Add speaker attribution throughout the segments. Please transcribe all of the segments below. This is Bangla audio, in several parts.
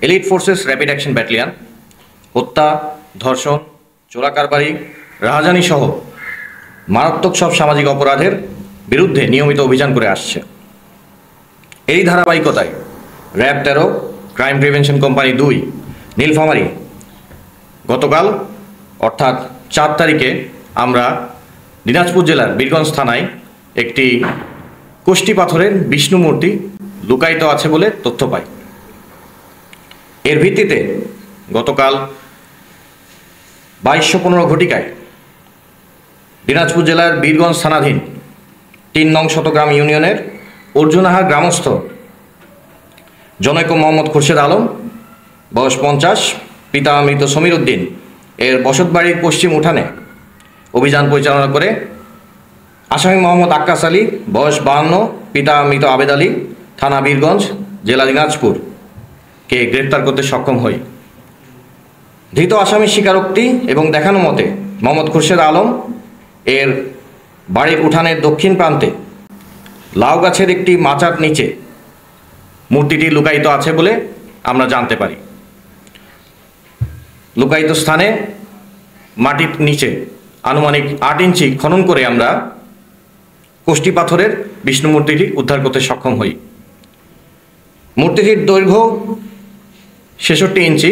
Speaker 1: Elite forces rapid action battalion হত্যা, ধর্ষণ, চোরাকারবারি, রাহাজানি সহ মারাত্মক সব সামাজিক অপরাধের বিরুদ্ধে নিয়মিত অভিযান করে আসছে। এই ধারাবাহিকতায় RAB 13 crime prevention company 2 Nilphamari গতকাল অর্থাৎ 4 তারিখে আমরা দিনাজপুর জেলার বীরগঞ্জ থানায় একটি কোষ্ঠী পাথরের বিষ্ণু মূর্তি লুকায়িত আছে বলে তথ্য পাই। এর ভিত্তিতে গতকাল 22:15 ঘটিকায় দিনাজপুর জেলার বীরগঞ্জ থানাধীন 3 নং শতগ্রাম ইউনিয়নের অর্জুনাহার গ্রামস্থ জনৈক মোহাম্মদ খুরশেদ আলম বয়স 50, পিতা মৃত সমীর উদ্দিন এর বসতবাড়ির পশ্চিম উঠানে অভিযান পরিচালনা করে আসামি মোহাম্মদ আক্কাস আলী বয়স 52, পিতা মৃত আবেদ আলী, থানা বীরগঞ্জ, জেলা দিনাজপুর কে গ্রেপ্তার করতে সক্ষম হই। ধৃত আসামির স্বীকারোক্তি এবং দেখানো মতে মোহাম্মদ খুরশেদ আলম এর বাড়ির উঠানের দক্ষিণ প্রান্তে লাউ গাছের একটি মাচার নিচে মূর্তিটি লুকায়িত আছে বলে আমরা জানতে পারি। লুকায়িত স্থানে মাটির নিচে আনুমানিক 8 ইঞ্চি খনন করে আমরা কোষ্ঠী পাথরের বিষ্ণু মূর্তিটি উদ্ধার করতে সক্ষম হই। মূর্তিটির দৈর্ঘ্য 66 ইঞ্চি,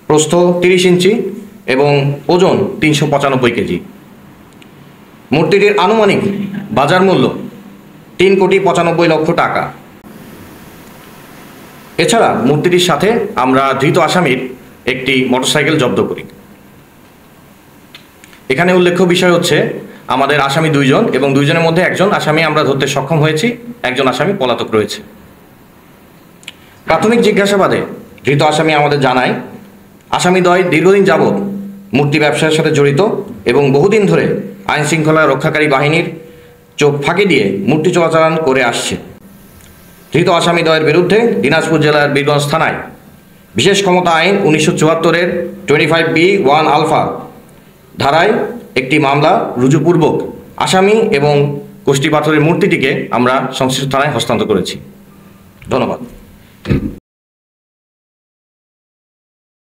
Speaker 1: প্রস্থ 30 ইঞ্চি এবং ওজন 395 কেজি। মূর্তিটির আনুমানিক বাজার মূল্য 3,95,00,000 টাকা। এছাড়া মূর্তিটির সাথে আমরা ধৃত আসামির একটি মোটরসাইকেল জব্দ করি। এখানে উল্লেখ্য বিষয় হচ্ছে আমাদের আসামি 2 জন এবং 2 জনের মধ্যে একজন আসামি আমরা ধরতে সক্ষম হয়েছি, একজন আসামি পলাতক রয়েছে। প্রাথমিক জিজ্ঞাসাবাদে ধৃত আসামি আমাদের জানায় আসামিদ্বয় দীর্ঘদিন যাবৎ মূর্তি ব্যবসার সাথে জড়িত এবং বহুদিন ধরে আইন শৃঙ্খলা রক্ষাকারী বাহিনীর চোখ ফাঁকি দিয়ে মূর্তি চোরাচালান করে আসছে। ধৃত আসামিদ্বয়ের বিরুদ্ধে দিনাজপুর জেলার বীরগঞ্জ থানায় বিশেষ ক্ষমতা আইন 1974-এর 25B(1) আলফা ধারায় একটি মামলা রুজুপূর্বক আসামি এবং কোষ্ঠী পাথরের মূর্তিটিকে আমরা সংশ্লিষ্ট থানায় হস্তান্তর করেছি। ধন্যবাদ।